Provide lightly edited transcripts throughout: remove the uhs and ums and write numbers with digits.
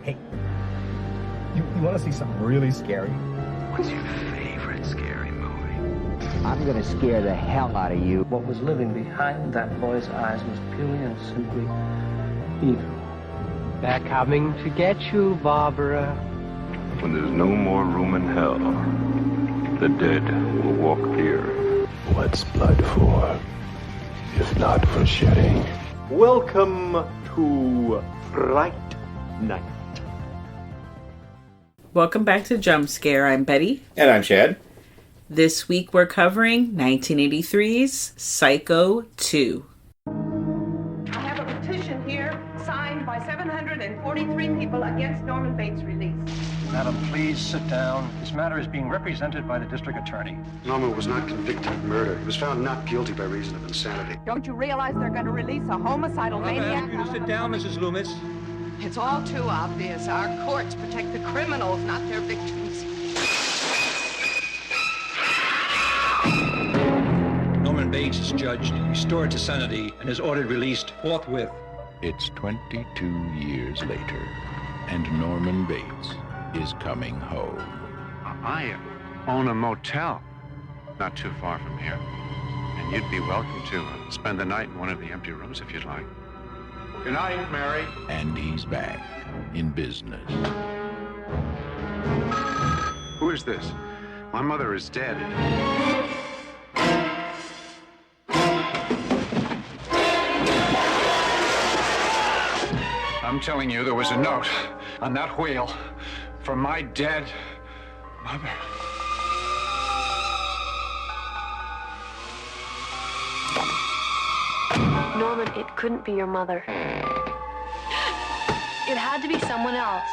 Hey, you want to see something really scary? What's your favorite scary movie? I'm gonna scare the hell out of you. What was living behind that boy's eyes was purely and simply evil. They're coming to get you, Barbara. When there's no more room in hell, the dead will walk here. What's blood for, if not for shedding? Welcome to Fright Night. Welcome back to Jump Scare. I'm Betty. And I'm Chad. This week we're covering 1983's Psycho 2. I have a petition here signed by 743 people against Norman Bates' release. Madam, please sit down. This matter is being represented by the district attorney. Norman was not convicted of murder. He was found not guilty by reason of insanity. Don't you realize they're going to release a homicidal maniac? I'm going to sit down, Mrs. Loomis. It's all too obvious. Our courts protect the criminals, not their victims. Norman Bates is judged, restored to sanity, and is ordered released forthwith. It's 22 years later, and Norman Bates is coming home. I own a motel not too far from here, and you'd be welcome to spend the night in one of the empty rooms if you'd like. Good night, Mary. And he's back in business. Who is this? My mother is dead. I'm telling you, there was a note on that wheel from my dead mother. Norman, it couldn't be your mother. It had to be someone else.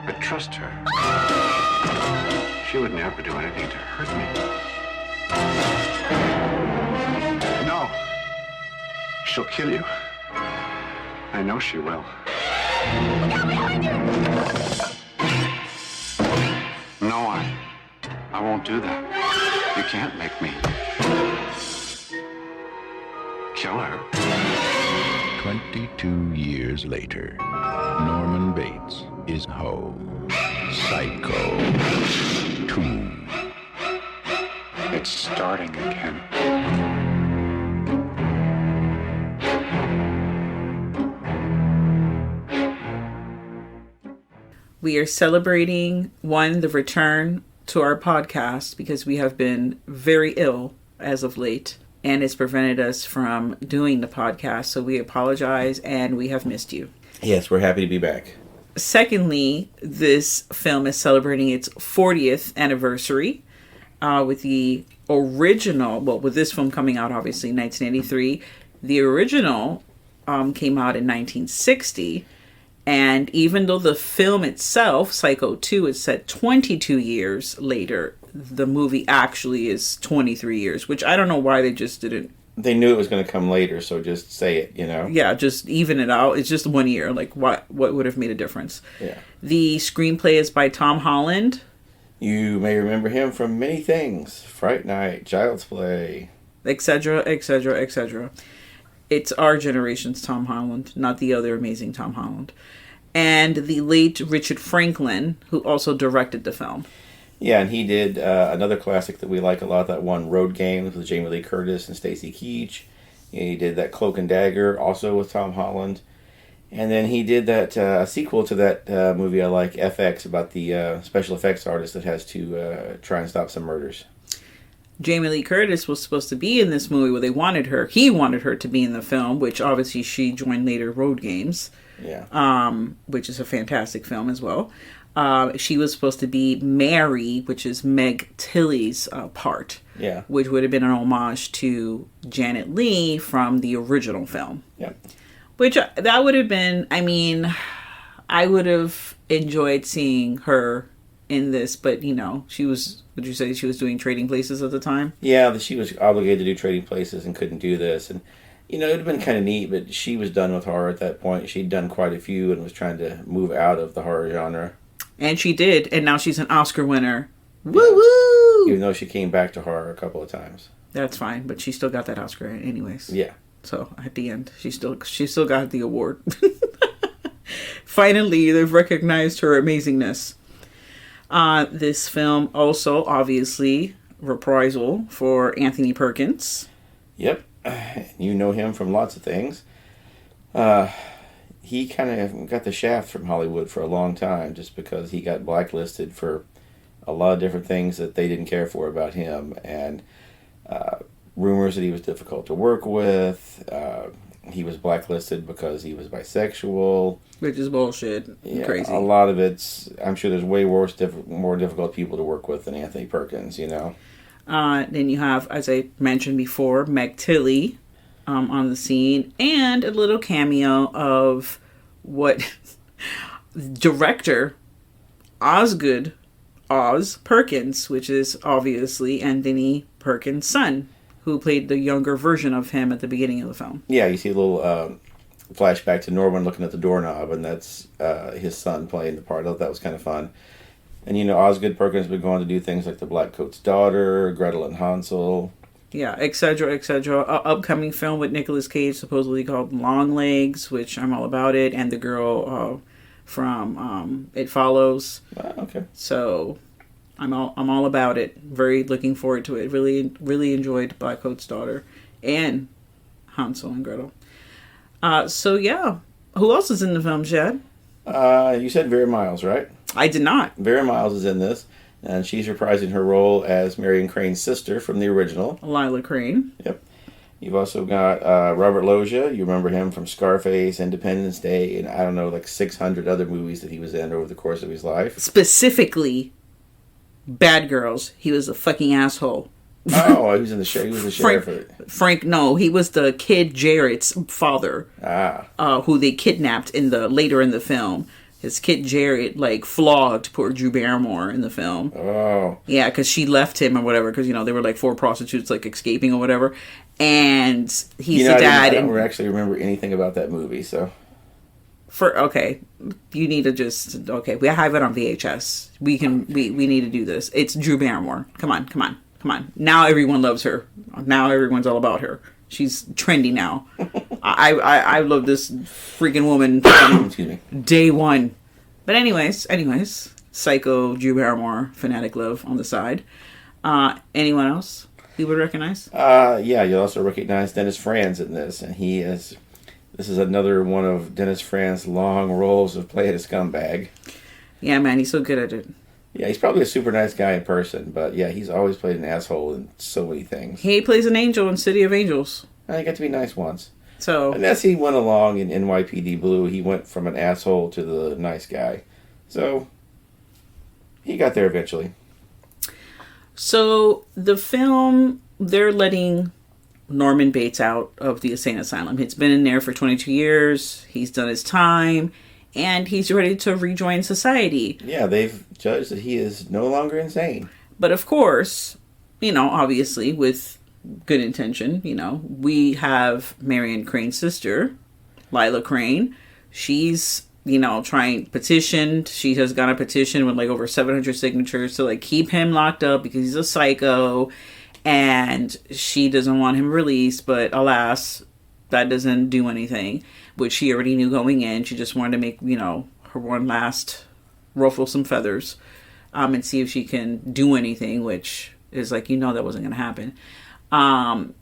But trust her. She would never do anything to hurt me. No. She'll kill you. I know she will. Look out behind you! No, I won't do that. You can't make me kill her. 22 years later, Norman Bates is home. Psycho 2. It's starting again. We are celebrating, the return to our podcast because we have been very ill as of late and it's prevented us from doing the podcast. So we apologize and we have missed you. Yes, we're happy to be back. Secondly, this film is celebrating its 40th anniversary with the original, with this film coming out obviously in 1983. The original came out in 1960. And even though the film itself, Psycho 2, is set 22 years later, the movie actually is 23 years, which I don't know why they just didn't. They knew it was going to come later, so just say it, you know? Yeah, just even it out. It's just 1 year. Like, what would have made a difference? Yeah. The screenplay is by Tom Holland. You may remember him from many things. Fright Night, Child's Play. Etc., etc., etc. It's our generation's Tom Holland, not the other amazing Tom Holland. And the late Richard Franklin, who also directed the film. Yeah, and he did another classic that we like a lot, that one, Road Games, with Jamie Lee Curtis and Stacy Keach. He did that Cloak and Dagger, also with Tom Holland. And then he did that sequel to that movie I like, FX, about the special effects artist that has to try and stop some murders. Jamie Lee Curtis was supposed to be in this movie where they wanted her. He wanted her to be in the film, which obviously she joined later Road Games. Yeah. Which is a fantastic film as well. She was supposed to be Mary, which is Meg Tilly's part. Yeah. Which would have been an homage to Janet Leigh from the original film. Yeah. Which that would have been, I would have enjoyed seeing her in this, but she was, would you say she was doing Trading Places at the time? Yeah, she was obligated to do Trading Places and couldn't do this. And, it would have been kind of neat, but she was done with horror at that point. She'd done quite a few and was trying to move out of the horror genre. And she did, and now she's an Oscar winner. Yeah. Woo-woo! Even though she came back to horror a couple of times. That's fine, but she still got that Oscar anyways. Yeah. So at the end, she still got the award. Finally, they've recognized her amazingness. This film also, obviously, reprisal for Anthony Perkins. Yep. You know him from lots of things. He kind of got the shaft from Hollywood for a long time just because he got blacklisted for a lot of different things that they didn't care for about him. And rumors that he was difficult to work with. He was blacklisted because he was bisexual. Which is bullshit. Yeah, crazy. A lot of it's... I'm sure there's way worse, more difficult people to work with than Anthony Perkins, you know? Then you have, as I mentioned before, Meg Tilly on the scene. And a little cameo of what... director Osgood Oz Perkins, which is obviously Anthony Perkins' son, who played the younger version of him at the beginning of the film. Yeah, you see a little flashback to Norman looking at the doorknob, and that's his son playing the part. I thought that was kind of fun. And, you know, Osgood Perkins has been going to do things like The Black Coat's Daughter, Gretel and Hansel. Yeah, etc., etc. Upcoming film with Nicolas Cage, supposedly called Long Legs, which I'm all about it, and the girl from It Follows. Okay. So... I'm all about it. Very looking forward to it. Really enjoyed Black Coat's Daughter and Hansel and Gretel. So yeah, who else is in the film, Chad? You said veramiles, right? I did not. Veramiles is in this, and she's reprising her role as Marion Crane's sister from the original. Lila Crane. Yep. You've also got Robert Loggia. You remember him from Scarface, Independence Day, and I don't know, like 600 other movies that he was in over the course of his life. Specifically, Bad Girls. He was a fucking asshole. Oh, he was in the show. He was the sheriff. Frank, no, he was the kid Jarrett's father. Who they kidnapped later in the film. His kid Jarrett flogged poor Drew Barrymore in the film. Oh, yeah, because she left him or whatever. Because they were 4 prostitutes escaping or whatever. And he's the dad. I don't actually remember anything about that movie. So. You need to just we have it on VHS. We need to do this. It's Drew Barrymore. Come on. Now everyone loves her. Now everyone's all about her. She's trendy now. I love this freaking woman from Excuse me. day one. But anyways, psycho Drew Barrymore, fanatic love on the side. Anyone else you would recognize? Yeah, you'll also recognize Dennis Franz in this, and he is. This is another one of Dennis Franz's long roles of playing a scumbag. Yeah, man, he's so good at it. Yeah, he's probably a super nice guy in person, but yeah, he's always played an asshole in so many things. He plays an angel in City of Angels. I got to be nice once. So, and as he went along in NYPD Blue, he went from an asshole to the nice guy. So, he got there eventually. So, the film, they're letting Norman Bates out of the insane asylum. He's been in there for 22 years. He's done his time. And he's ready to rejoin society. Yeah, they've judged that he is no longer insane. But of course, obviously with good intention, we have Marion Crane's sister, Lila Crane. She's, petitioned. She has got a petition with over 700 signatures to keep him locked up because he's a psycho. And she doesn't want him released, but alas, that doesn't do anything, which she already knew going in. She just wanted to make, her one last ruffle some feathers and see if she can do anything, which is that wasn't going to happen.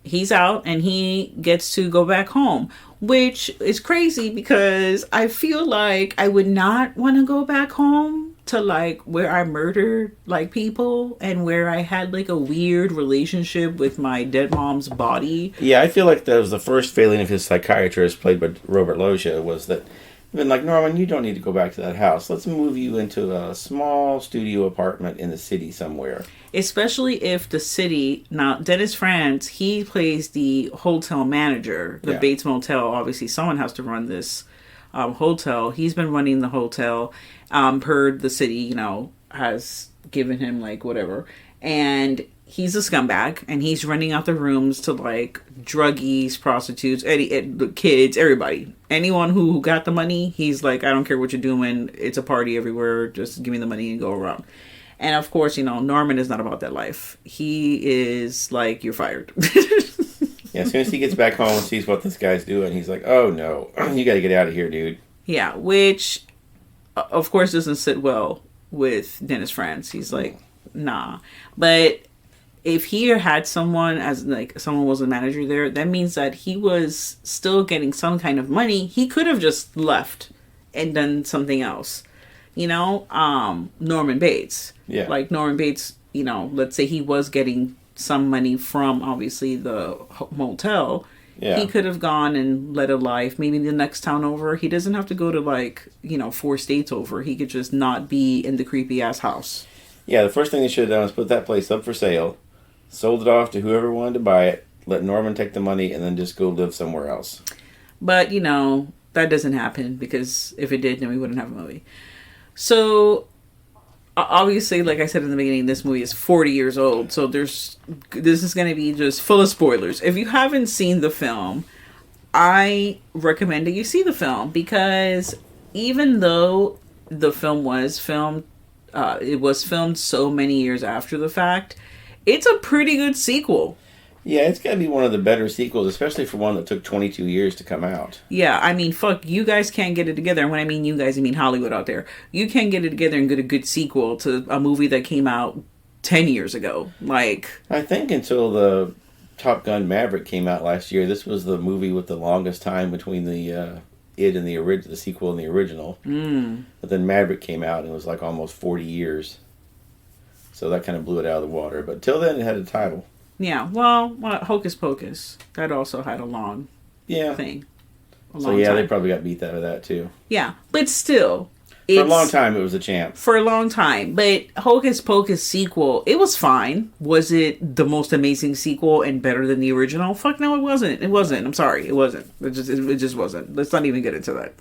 He's out and he gets to go back home, which is crazy because I feel like I would not want to go back home to where I murdered people and where I had a weird relationship with my dead mom's body. Yeah, I feel like that was the first failing of his psychiatrist, played by Robert Loggia, was that Norman, you don't need to go back to that house. Let's move you into a small studio apartment in the city somewhere. Especially if the city, now Dennis Franz, he plays the hotel manager, the Bates Motel. Obviously someone has to run this hotel. He's been running the hotel. Per the city, has given him whatever. And he's a scumbag and he's renting out the rooms to druggies, prostitutes, kids, everybody. Anyone who got the money, he's I don't care what you're doing. It's a party everywhere. Just give me the money and go around. And of course, Norman is not about that life. He is you're fired. Yeah, as soon as he gets back home and sees what this guy's doing, he's like, oh no, you gotta get out of here, dude. Yeah, which, of course, doesn't sit well with Dennis Franz. He's like, nah. But if he had someone someone was a manager there, that means that he was still getting some kind of money. He could have just left and done something else. Norman Bates. Yeah. Like Norman Bates, let's say he was getting some money from obviously the motel. Yeah. He could have gone and led a life, maybe the next town over. He doesn't have to go to 4 states over. He could just not be in the creepy ass house. Yeah, the first thing they should have done was put that place up for sale, sold it off to whoever wanted to buy it, let Norman take the money, and then just go live somewhere else. But, that doesn't happen, because if it did, then we wouldn't have a movie. So, obviously, like I said in the beginning, this movie is 40 years old, so this is going to be just full of spoilers. If you haven't seen the film, I recommend that you see the film, because even though the film was filmed, it was filmed so many years after the fact, it's a pretty good sequel. Yeah, it's got to be one of the better sequels, especially for one that took 22 years to come out. Yeah, I mean, fuck, you guys can't get it together. And when I mean you guys, I mean Hollywood out there. You can't get it together and get a good sequel to a movie that came out 10 years ago. I think until the Top Gun Maverick came out last year, this was the movie with the longest time between the the sequel and the original. But then Maverick came out and it was like almost 40 years. So that kind of blew it out of the water. But till then, it had a title. Yeah, well, Hocus Pocus, that also had a long thing. They probably got beat out of that too. Yeah, but still. For a long time, it was a champ. For a long time. But Hocus Pocus sequel, it was fine. Was it the most amazing sequel and better than the original? Fuck no, it wasn't. It wasn't. I'm sorry, it wasn't. It just wasn't. Let's not even get into that.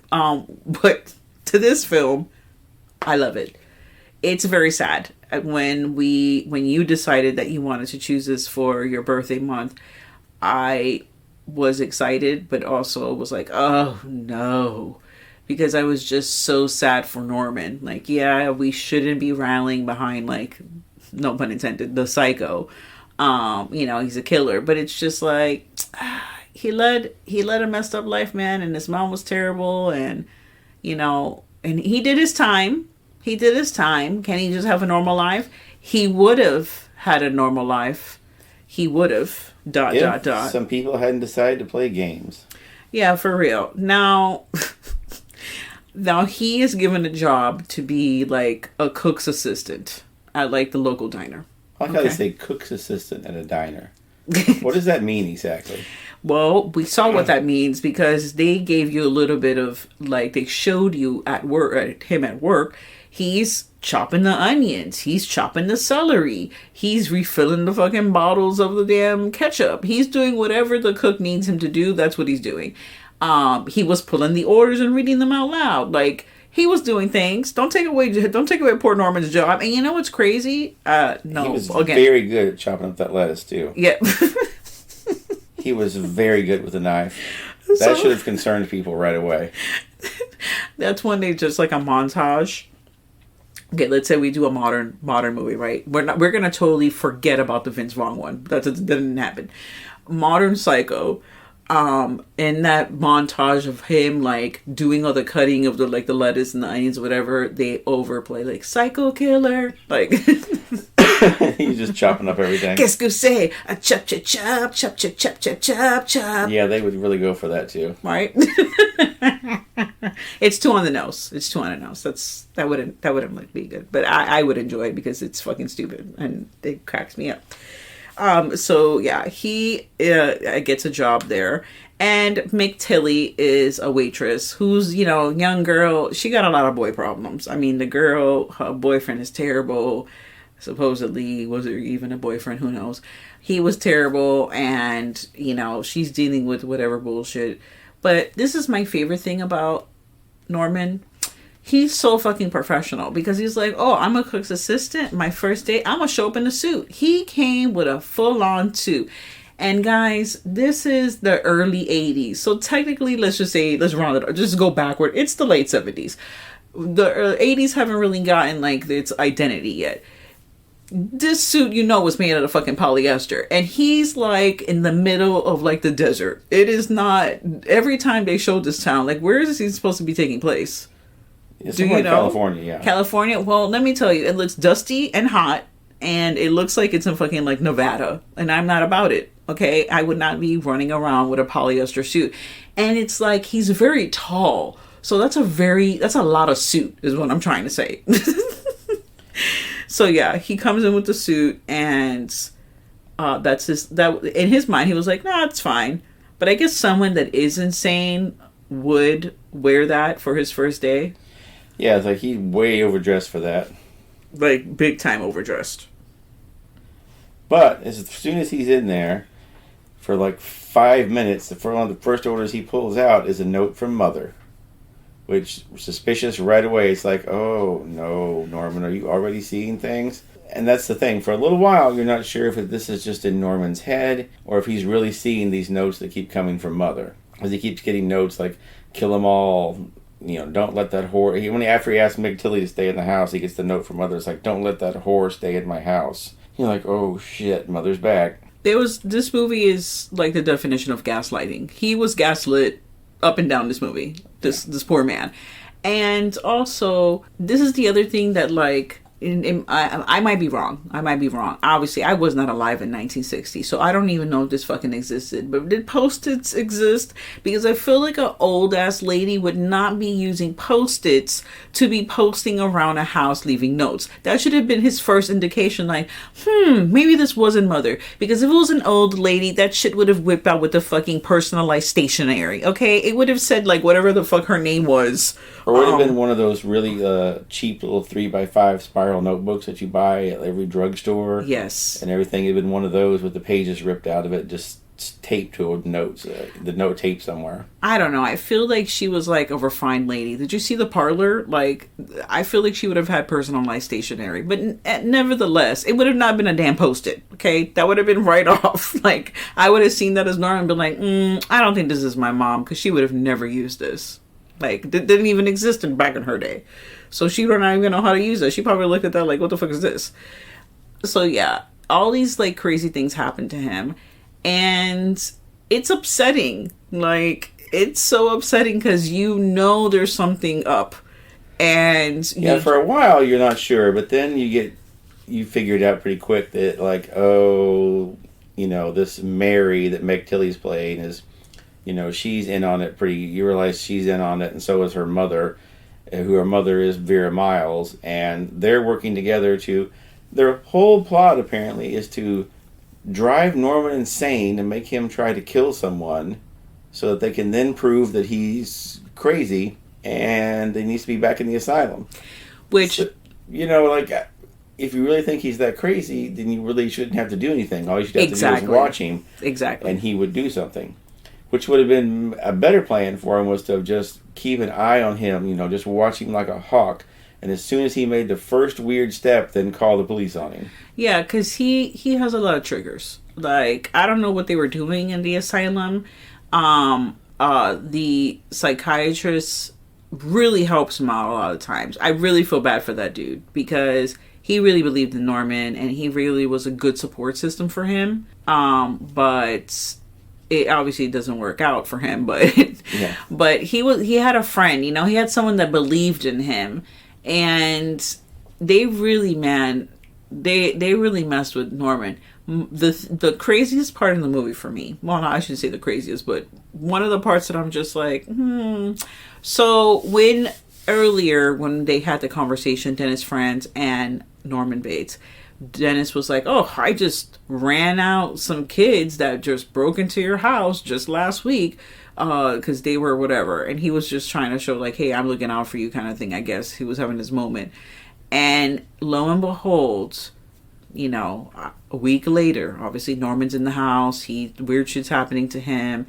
But to this film, I love it. It's very sad. When you decided that you wanted to choose this for your birthday month, I was excited, but also was like, oh no, because I was just so sad for Norman. We shouldn't be rallying behind, no pun intended, the psycho. He's a killer, but it's just he led a messed up life, man, and his mom was terrible, and and he did his time. He did his time. Can he just have a normal life? He would have had a normal life. He would have. ... Some people hadn't decided to play games. Yeah, for real. Now he is given a job to be a cook's assistant at the local diner. I like how they say cook's assistant at a diner. What does that mean exactly? Well, we saw what that means because they gave you a little bit of they showed you him at work. He's chopping the onions. He's chopping the celery. He's refilling the fucking bottles of the damn ketchup. He's doing whatever the cook needs him to do. That's what he's doing. He was pulling the orders and reading them out loud. He was doing things. Don't take away poor Norman's job. And you know what's crazy? No. He was very good at chopping up that lettuce too. Yeah. He was very good with a knife. That should have concerned people right away. That's when they just a montage. Okay, let's say we do a modern movie, right? We're gonna totally forget about the Vince Vaughn one. That didn't happen. Modern Psycho, in that montage of him doing all the cutting of the the lettuce and the onions or whatever, they overplay psycho killer. He's just chopping up everything. Qu'est-ce que c'est? A chop chop chop chop chop chop chop chop chop. Yeah, they would really go for that too. Right? It's too on the nose. That wouldn't be good. But I would enjoy it because it's fucking stupid and it cracks me up. So yeah, he gets a job there. And Mick Tilly is a waitress who's, young girl. She got a lot of boy problems. I mean, her boyfriend is terrible. Supposedly, was there even a boyfriend? Who knows? He was terrible, and she's dealing with whatever bullshit. But this is my favorite thing about Norman. He's so fucking professional because he's oh, I'm a cook's assistant. My first day, I'm gonna show up in a suit. He came with a full-on suit. And guys, this is the early 80s. So technically, let's round it up. Just go backward. It's the late 70s. The 80s haven't really gotten its identity yet. this suit, was made out of fucking polyester. And he's like in the middle of like the desert. It is not, every time they showed this town, like where is he supposed to be taking place? Do you know? California, yeah. California? Well, let me tell you, it looks dusty and hot. And it looks like it's in fucking like Nevada. And I'm not about it. Okay? I would not be running around with a polyester suit. And it's like, he's very tall. So that's a lot of suit is what I'm trying to say. So yeah, he comes in with the suit, and that in his mind he was like, nah, it's fine. But I guess someone that is insane would wear that for his first day. Yeah, it's like he's way overdressed for that. Like big time overdressed. But as soon as he's in there for like 5 minutes, one of the first orders he pulls out is a note from Mother. Which, suspicious right away. It's like, oh, no, Norman, are you already seeing things? And that's the thing. For a little while, you're not sure if this is just in Norman's head or if he's really seeing these notes that keep coming from Mother. Because he keeps getting notes like, kill them all, don't let that whore... After he asks Meg Tilly to stay in the house, he gets the note from Mother. It's like, don't let that whore stay in my house. You're like, oh, shit, Mother's back. This movie is like the definition of gaslighting. He was gaslit up and down this movie, this poor man. And also, this is the other thing that like I might be wrong. Obviously, I was not alive in 1960, so I don't even know if this fucking existed. But did Post-its exist? Because I feel like an old-ass lady would not be using Post-its to be posting around a house leaving notes. That should have been his first indication, like, maybe this wasn't Mother. Because if it was an old lady, that shit would have whipped out with the fucking personalized stationery, okay? It would have said, like, whatever the fuck her name was. Or would have been one of those really cheap little 3x5 spiral notebooks that you buy at every drugstore. Yes. And everything had been one of those with the pages ripped out of it, just taped to notes, the note tape somewhere. I don't know. I feel like she was like a refined lady. Did you see the parlor? Like, I feel like she would have had personalized stationery. But nevertheless, it would have not been a damn Post-it, okay? That would have been right off. Like, I would have seen that as Nora and been like, I don't think this is my mom, because she would have never used this. Like, it didn't even exist back in her day. So she would not even know how to use it. She probably looked at that like, what the fuck is this? So yeah, all these like crazy things happen to him. And it's upsetting. Like, it's so upsetting because there's something up. And for a while you're not sure, but then you figure it out pretty quick that like, this Mary that Meg Tilly's playing is, she's in on it you realize she's in on it, and so is her mother, who her mother is veramiles, and they're working together their whole plot apparently is to drive Norman insane and make him try to kill someone so that they can then prove that he's crazy and he needs to be back in the asylum. Which, so, if you really think he's that crazy, then you really shouldn't have to do anything. All you should have to do is watch him. Exactly. And he would do something. Which would have been a better plan for him was to just keep an eye on him, just watch him like a hawk. And as soon as he made the first weird step, then call the police on him. Yeah, because he has a lot of triggers. Like, I don't know what they were doing in the asylum. The psychiatrist really helps him out a lot of times. I really feel bad for that dude because he really believed in Norman and he really was a good support system for him. But it obviously doesn't work out for him. But yeah. But he had a friend. He had someone that believed in him. And they really, they really messed with Norman. The craziest part in the movie for me, well, no, I shouldn't say the craziest, but one of the parts that I'm just like, So when they had the conversation, Dennis Franz and Norman Bates, Dennis was like, I just ran out some kids that just broke into your house just last week. Because they were whatever. And he was just trying to show like, hey, I'm looking out for you kind of thing, I guess. He was having this moment. And lo and behold, a week later, obviously Norman's in the house. Weird shit's happening to him.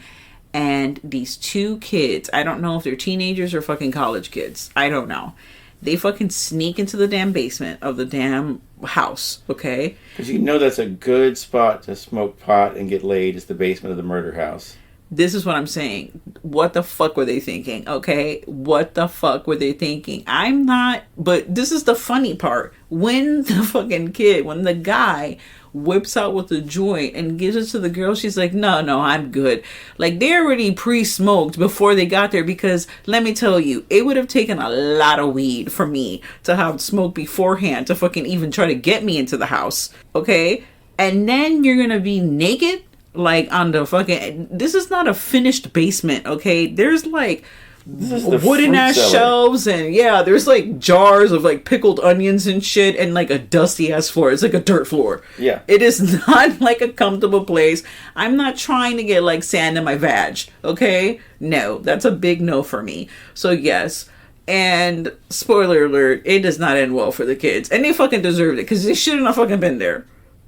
And these two kids, I don't know if they're teenagers or fucking college kids. I don't know. They fucking sneak into the damn basement of the damn house, okay? Because that's a good spot to smoke pot and get laid is the basement of the murder house. This is what I'm saying. What the fuck were they thinking? Okay? What the fuck were they thinking? I'm not, but this is the funny part. When the guy whips out with the joint and gives it to the girl, she's like, no, I'm good. Like, they already pre-smoked before they got there, because let me tell you, it would have taken a lot of weed for me to have smoked beforehand to fucking even try to get me into the house. Okay? And then you're gonna be naked? Like, on the fucking... This is not a finished basement, okay? There's, like, wooden ass shelves, and yeah, there's, like, jars of, like, pickled onions and shit, and, like, a dusty ass floor. It's like a dirt floor. Yeah. It is not, like, a comfortable place. I'm not trying to get, like, sand in my vag, okay? No, that's a big no for me. So, yes. And, spoiler alert, it does not end well for the kids. And they fucking deserved it, because they shouldn't have fucking been there.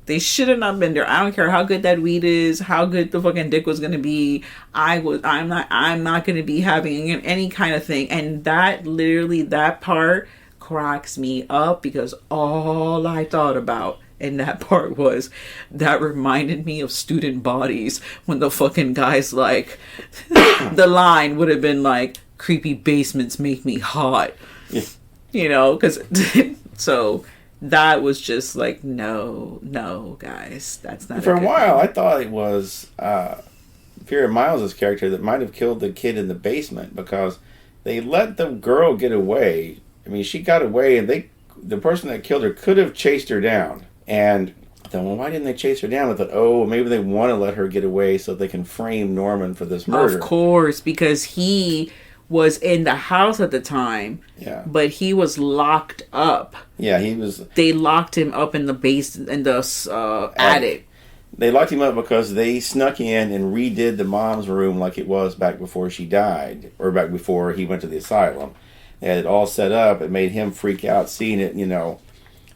They should have not been there. I don't care how good that weed is, how good the fucking dick was gonna be. I'm not gonna be having any kind of thing. And that part cracks me up, because all I thought about in that part was that reminded me of Student Bodies, when the fucking guy's like, the line would have been like, creepy basements make me hot. Yeah. You know, because so. That was just like, no, guys. That's not... For a while, I thought it was Vera Miles' character that might have killed the kid in the basement, because they let the girl get away. I mean, she got away, and the person that killed her could have chased her down. And I thought, well, why didn't they chase her down? I thought, oh, maybe they want to let her get away so they can frame Norman for this murder. Of course, because he was in the house at the time. Yeah. But he was locked up. Yeah, he was... They locked him up in the attic. They locked him up because they snuck in and redid the mom's room like it was back before she died, or back before he went to the asylum. They had it all set up. It made him freak out seeing it, you know,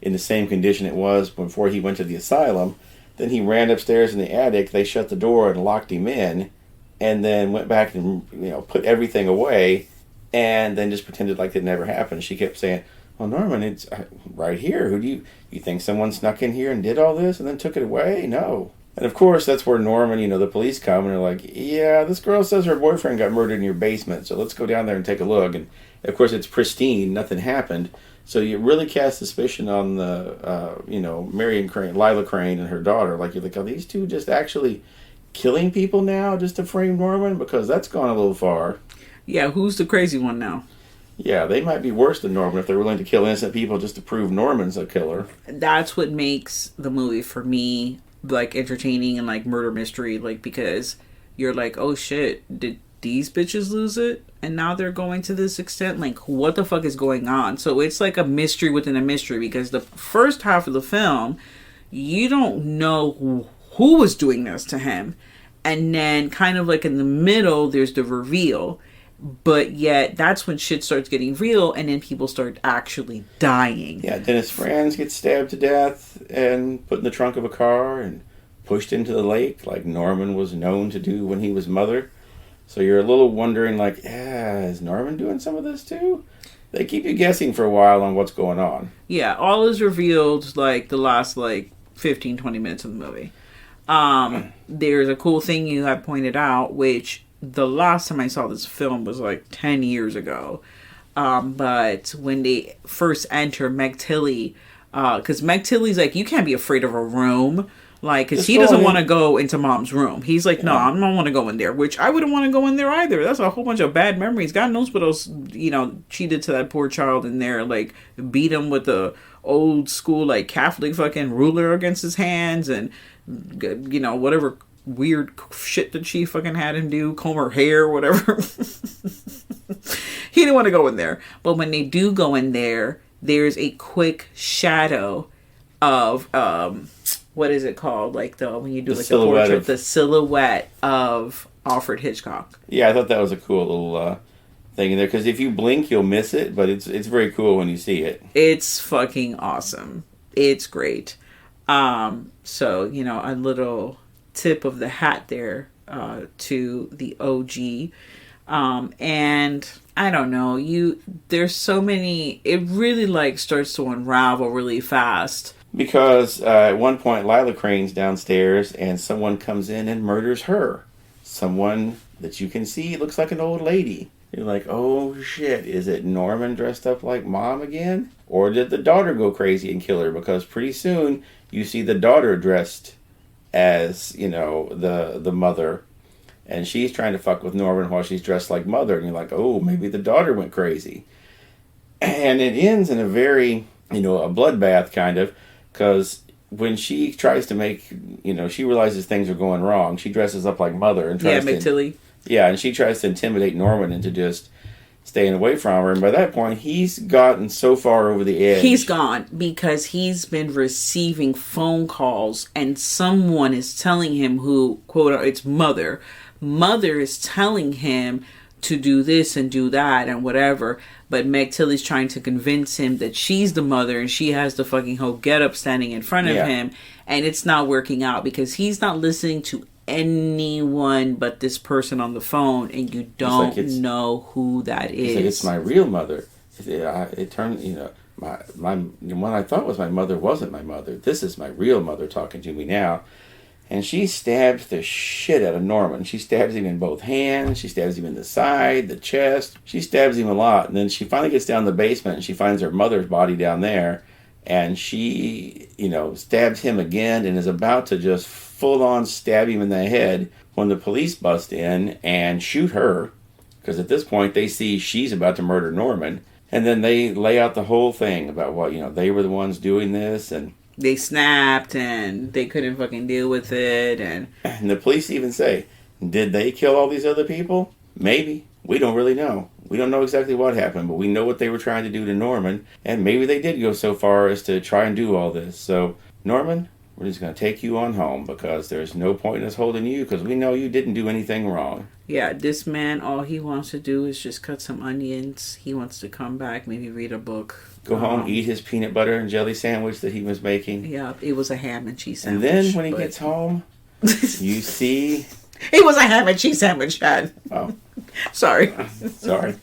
in the same condition it was before he went to the asylum. Then he ran upstairs in the attic. They shut the door and locked him in, and then went back and, you know, put everything away, and then just pretended like it never happened. She kept saying, "Well, Norman, it's right here. Who do you think someone snuck in here and did all this and then took it away? No." And of course, that's where Norman, you know, the police come and they're like, "Yeah, this girl says her boyfriend got murdered in your basement, so let's go down there and take a look." And of course, it's pristine. Nothing happened. So you really cast suspicion on the, you know, Marion Crane, Lila Crane and her daughter. Like, you're like, are these two just actually killing people now just to frame Norman? Because that's gone a little far. Yeah, who's the crazy one now? Yeah, they might be worse than Norman if they're willing to kill innocent people just to prove Norman's a killer. That's what makes the movie, for me, like, entertaining and, like, murder mystery. Like, because you're like, oh shit, did these bitches lose it? And now they're going to this extent? Like, what the fuck is going on? So it's like a mystery within a mystery, because the first half of the film, you don't know who was doing this to him. And then kind of like in the middle, there's the reveal. But yet, that's when shit starts getting real, and then people start actually dying. Yeah, Dennis Franz gets stabbed to death and put in the trunk of a car and pushed into the lake, like Norman was known to do when he was mother. So you're a little wondering, like, is Norman doing some of this too? They keep you guessing for a while on what's going on. Yeah, all is revealed, like, the last, like, 15, 20 minutes of the movie. There's a cool thing you have pointed out, which the last time I saw this film was like 10 years ago. But when they first enter Meg Tilly, because Meg Tilly's like, you can't be afraid of a room. Like, because he doesn't want to go into mom's room. He's like, no, I don't want to go in there, which I wouldn't want to go in there either. That's a whole bunch of bad memories. God knows what else, you know, she did to that poor child in there. Like, beat him with the old school, like, Catholic fucking ruler against his hands, and, you know, whatever weird shit that she fucking had him do, comb her hair, whatever. He didn't want to go in there. But when they do go in there, there's a quick shadow of, what is it called? Like, when you do like the portrait, the silhouette of Alfred Hitchcock. Yeah, I thought that was a cool little thing in there, because if you blink, you'll miss it, but it's very cool when you see it. It's fucking awesome. It's great. So, you know, a little tip of the hat there to the OG. And I don't know, there's so many, it really like starts to unravel really fast. Because at one point Lila Crane's downstairs and someone comes in and murders her. someone that you can see looks like an old lady. You're like, oh shit, is it Norman dressed up like mom again? Or did the daughter go crazy and kill her? Because pretty soon you see the daughter dressed as, the mother. And she's trying to fuck with Norman while she's dressed like mother. And you're like, oh, maybe the daughter went crazy. And it ends in a very, a bloodbath kind of. Because when she tries to make, she realizes things are going wrong. She dresses up like mother and tries McTilly. Yeah, and she tries to intimidate Norman into just staying away from her. And by that point, he's gotten so far over the edge. He's gone because he's been receiving phone calls and someone is telling him who, quote, it's mother. Mother is telling him to do this and do that and whatever. But Meg Tilly's trying to convince him that she's the mother and she has the fucking whole get up standing in front of him. And it's not working out because he's not listening to anyone but this person on the phone, and you don't know who that is. It's my real mother. It turned, my one I thought was my mother wasn't my mother. This is my real mother talking to me now. And she stabs the shit out of Norman. She stabs him in both hands. She stabs him in the side, the chest. She stabs him a lot. And then she finally gets down the basement and she finds her mother's body down there. And she, stabs him again and is about to just full-on stab him in the head when the police bust in and shoot her. Because at this point, they see she's about to murder Norman. And then they lay out the whole thing about what, they were the ones doing this. And they snapped and they couldn't fucking deal with it. And the police even say, did they kill all these other people? Maybe. We don't really know. We don't know exactly what happened, but we know what they were trying to do to Norman. And maybe they did go so far as to try and do all this. So, Norman, we're just going to take you on home because there's no point in us holding you because we know you didn't do anything wrong. Yeah, this man, all he wants to do is just cut some onions. He wants to come back, maybe read a book. Go home, eat his peanut butter and jelly sandwich that he was making. Yeah, it was a ham and cheese sandwich. And then when he gets home, you see... It was a ham and cheese sandwich, Chad. Oh. Sorry. Sorry.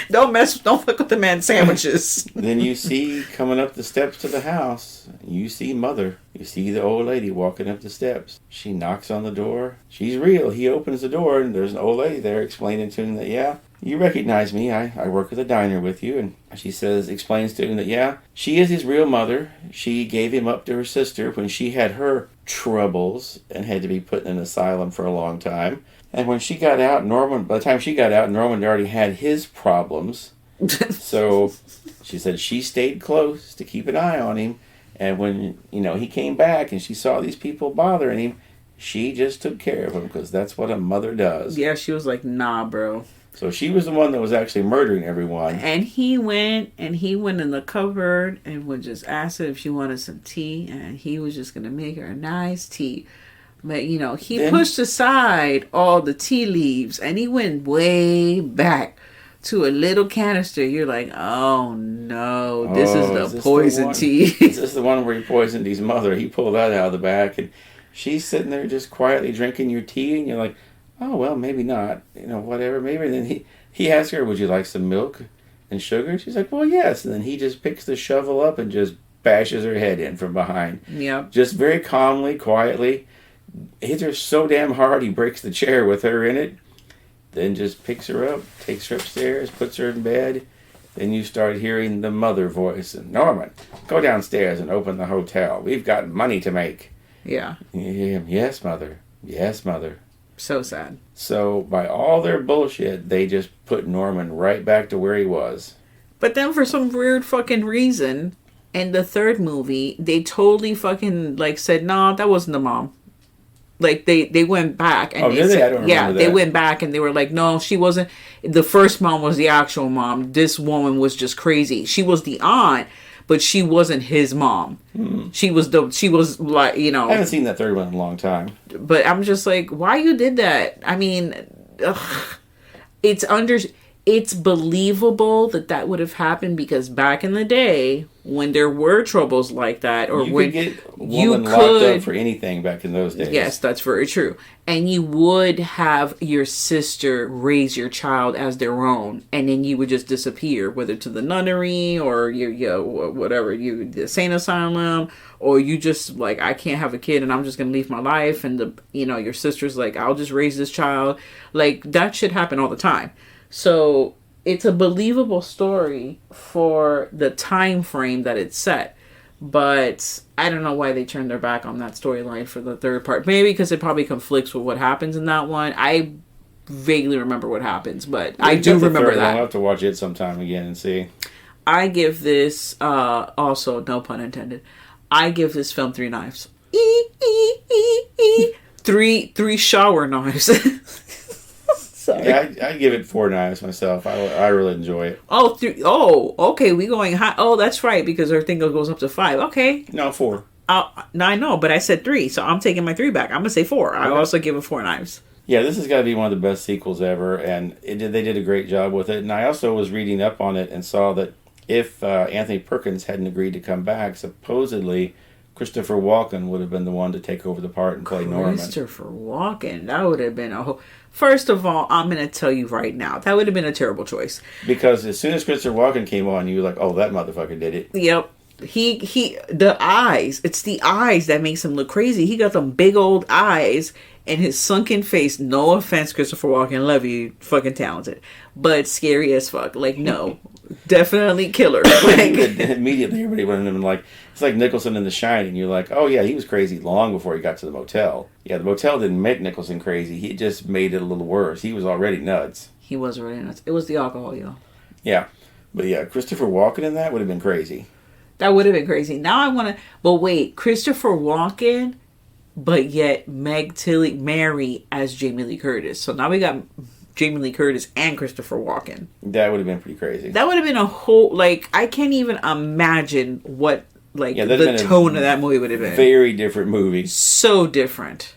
Don't fuck with the man's sandwiches. Then you see coming up the steps to the house, you see Mother. You see the old lady walking up the steps. She knocks on the door. She's real. He opens the door and there's an old lady there explaining to him that, yeah, you recognize me. I work at the diner with you. And she explains to him that, yeah, she is his real mother. She gave him up to her sister when she had her troubles and had to be put in an asylum for a long time. And when she got out, by the time she got out, Norman already had his problems. So she said she stayed close to keep an eye on him. And when, he came back and she saw these people bothering him, she just took care of him because that's what a mother does. Yeah, she was like, nah, bro. So she was the one that was actually murdering everyone. And he went in the cupboard and would just ask her if she wanted some tea. And he was just going to make her a nice tea. But, he pushed aside all the tea leaves and he went way back to a little canister. You're like, oh no, this is the poison tea. This is the one where he poisoned his mother. He pulled that out of the back and she's sitting there just quietly drinking your tea and you're like, oh, well, maybe not, whatever, maybe. And then he asks her, would you like some milk and sugar? And she's like, well, yes. And then he just picks the shovel up and just bashes her head in from behind. Yep. Just very calmly, quietly. Hits her so damn hard he breaks the chair with her in it. Then just picks her up, takes her upstairs, puts her in bed. Then you start hearing the mother voice. And Norman, go downstairs and open the hotel. We've got money to make. Yeah. Yes, mother. Yes, mother. So sad. So by all their bullshit, they just put Norman right back to where he was. But then for some weird fucking reason, in the third movie, they totally fucking said, no, that wasn't the mom. They went back and did they? I don't remember that. They went back and they were like, no, she wasn't. The first mom was the actual mom. This woman was just crazy. She was the aunt, but she wasn't his mom. She was like, I haven't seen that third one in a long time. But I'm just like, why you did that? I mean, it's it's believable that would have happened because back in the day when there were troubles like that, or you when could get a woman locked up for anything back in those days. Yes, that's very true. And you would have your sister raise your child as their own, and then you would just disappear, whether to the nunnery or the insane asylum, or you just like, I can't have a kid and I'm just gonna leave my life, and your sister's like, I'll just raise this child. Like, that shit happen all the time. So it's a believable story for the time frame that it's set. But I don't know why they turned their back on that storyline for the third part. Maybe because it probably conflicts with what happens in that one. I vaguely remember what happens, but I do remember that. I'll have to watch it sometime again and see. I give this, also, no pun intended, I give this film 3 knives. Three shower knives. Sorry. Yeah, I give it 4 knives myself. I really enjoy it. Okay, we going high. Oh, that's right, because our thing goes up to 5. Okay. No, 4. No, I know, but I said 3, so I'm taking my 3 back. I'm going to say 4. I also give it 4 knives. Yeah, this has got to be one of the best sequels ever, and they did a great job with it. And I also was reading up on it and saw that if Anthony Perkins hadn't agreed to come back, supposedly Christopher Walken would have been the one to take over the part and play Norman. Christopher Walken, that would have been a whole... First of all, I'm going to tell you right now, that would have been a terrible choice. Because as soon as Christopher Walken came on, you were like, oh, that motherfucker did it. Yep. The eyes, it's the eyes that makes him look crazy. He got them big old eyes and his sunken face. No offense, Christopher Walken, love you, fucking talented, but scary as fuck. Like, no, definitely killer. Like, immediately everybody went in and like, it's like Nicholson in The Shining. You're like, oh yeah, he was crazy long before he got to the motel. Yeah, the motel didn't make Nicholson crazy. He just made it a little worse. He was already nuts. He was already nuts. It was the alcohol, yo. Yeah, but yeah, Christopher Walken in that would have been crazy. That would have been crazy. Now I want to... But wait, Christopher Walken, but yet Meg Tilly, Mary as Jamie Lee Curtis. So now we got Jamie Lee Curtis and Christopher Walken. That would have been pretty crazy. That would have been a whole... Like, I can't even imagine what, like, the tone of that movie would have been. Very different movie. So different.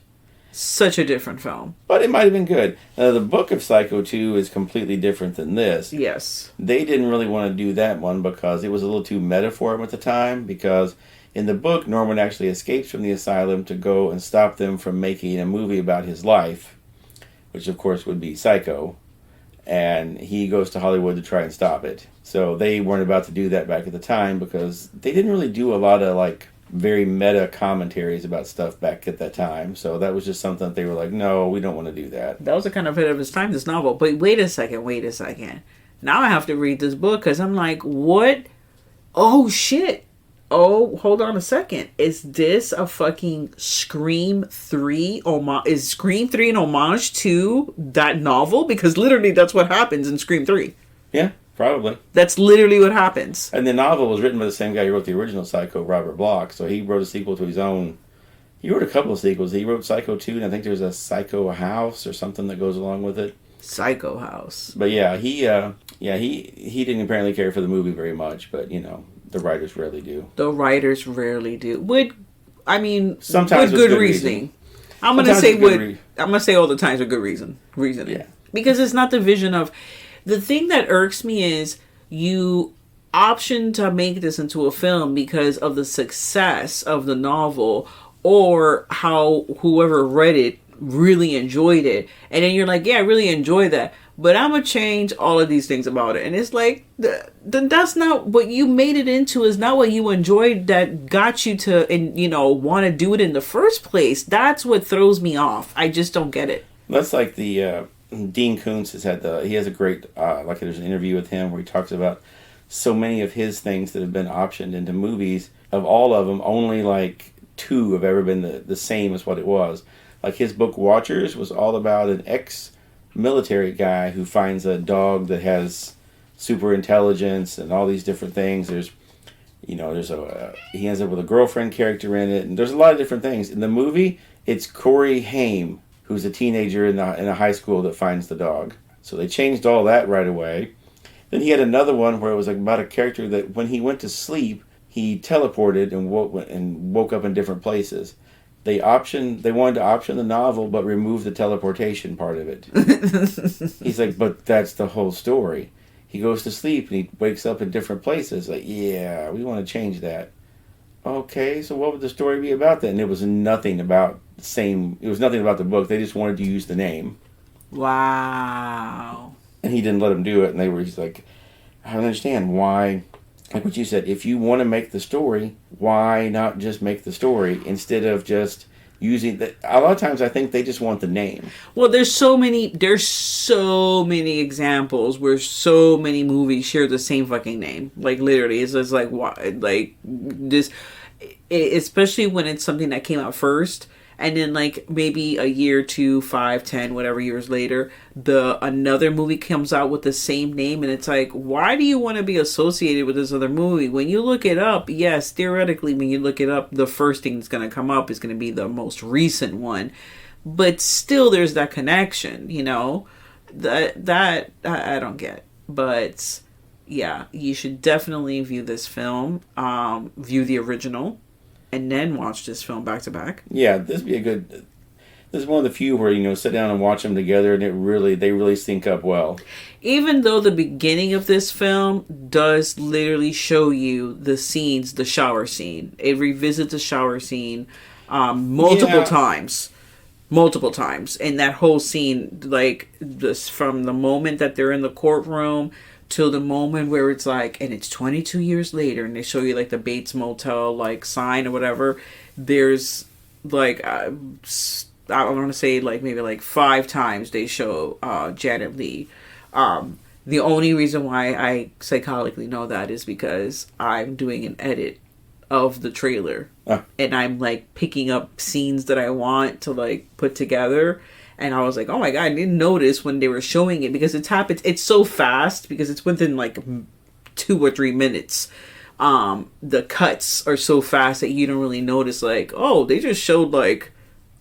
Such a different film. But it might have been good. The book of Psycho 2 is completely different than this. Yes. They didn't really want to do that one because it was a little too meta for him at the time. Because in the book, Norman actually escapes from the asylum to go and stop them from making a movie about his life, which of course would be Psycho. And he goes to Hollywood to try and stop it. So they weren't about to do that back at the time because they didn't really do a lot of like very meta commentaries about stuff back at that time. So that was just something that they were like, no, we don't want to do that. That was a kind of ahead of his time, this novel. But wait a second. Now I have to read this book because I'm like, what? Oh, shit. Oh, hold on a second. Is this a fucking Scream 3 homage? Is Scream 3 an homage to that novel? Because literally that's what happens in Scream 3. Yeah. Probably. That's literally what happens. And the novel was written by the same guy who wrote the original Psycho, Robert Bloch. So he wrote a sequel to his own. He wrote a couple of sequels. He wrote Psycho 2, and I think there's a Psycho House or something that goes along with it. Psycho House. But yeah, he didn't apparently care for the movie very much. But you know, the writers rarely do. Sometimes with good reasoning. I'm gonna say all the times with good reasoning. Yeah. Because it's not the vision of. The thing that irks me is you option to make this into a film because of the success of the novel or how whoever read it really enjoyed it. And then you're like, yeah, I really enjoy that. But I'm going to change all of these things about it. And it's like, that's not what you made it into, is not what you enjoyed that got you to, want to do it in the first place. That's what throws me off. I just don't get it. That's like the... Dean Koontz has a great, there's an interview with him where he talks about so many of his things that have been optioned into movies. Of all of them, only like 2 have ever been the same as what it was. Like his book Watchers was all about an ex-military guy who finds a dog that has super intelligence and all these different things. He ends up with a girlfriend character in it, and there's a lot of different things. In the movie, it's Corey Haim, who's a teenager in a high school that finds the dog. So they changed all that right away. Then he had another one where it was like about a character that when he went to sleep, he teleported and woke up in different places. They wanted to option the novel, but remove the teleportation part of it. He's like, but that's the whole story. He goes to sleep and he wakes up in different places. Like, yeah, we want to change that. Okay, so what would the story be about then? It was nothing about the book. They just wanted to use the name. Wow. And he didn't let them do it. And he's like, I don't understand why. Like what you said, if you want to make the story, why not just make the story instead of just using the... A lot of times I think they just want the name. Well, there's so many examples where so many movies share the same fucking name. Like, literally, it's just like, why? Like, this... Especially when it's something that came out first, and then like maybe a year, 2, 5, 10, whatever years later, another movie comes out with the same name, and it's like, why do you want to be associated with this other movie? When you look it up, yes, theoretically, when you look it up, the first thing that's going to come up is going to be the most recent one, but still, there's that connection, you know, that I don't get, but yeah, you should definitely view this film, view the original, and then watch this film back to back. Yeah, this is one of the few where, you know, sit down and watch them together, and they really sync up well. Even though the beginning of this film does literally show you the shower scene. It revisits the shower scene multiple times. And that whole scene, like, this from the moment that they're in the courtroom till the moment where it's like, and it's 22 years later, and they show you like the Bates Motel like sign or whatever. There's like I want to say like maybe like 5 times they show Janet Leigh. The only reason why I psychologically know that is because I'm doing an edit of the trailer, and I'm like picking up scenes that I want to like put together. And I was like, oh my God, I didn't notice when they were showing it because it's so fast because it's within like 2 or 3 minutes. The cuts are so fast that you don't really notice like, oh, they just showed like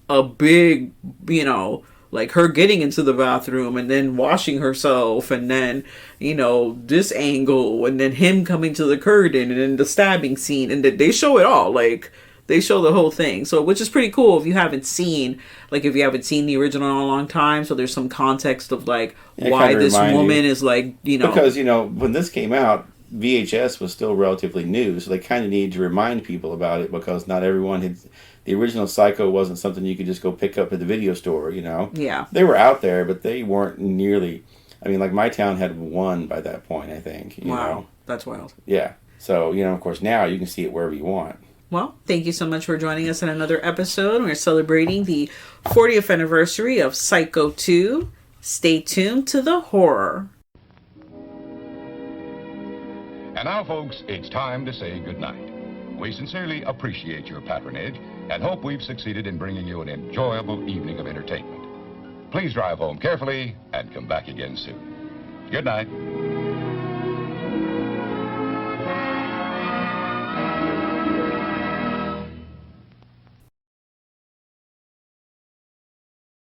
a big, you know, like her getting into the bathroom and then washing herself and then, you know, this angle and then him coming to the curtain and then the stabbing scene, and they show it all. Like, they show the whole thing, so which is pretty cool if you haven't seen the original in a long time. So there's some context of like why this woman is like, you know, because, you know, when this came out, VHS was still relatively new, so they kind of needed to remind people about it because not everyone had. The original Psycho wasn't something you could just go pick up at the video store, you know. Yeah, they were out there, but they weren't nearly. I mean, like my town had 1 by that point, I think. You know? That's wild. Yeah, so you know, of course, now you can see it wherever you want. Well, thank you so much for joining us in another episode. We're celebrating the 40th anniversary of Psycho 2. Stay tuned to the horror. And now, folks, it's time to say goodnight. We sincerely appreciate your patronage and hope we've succeeded in bringing you an enjoyable evening of entertainment. Please drive home carefully and come back again soon. Good night.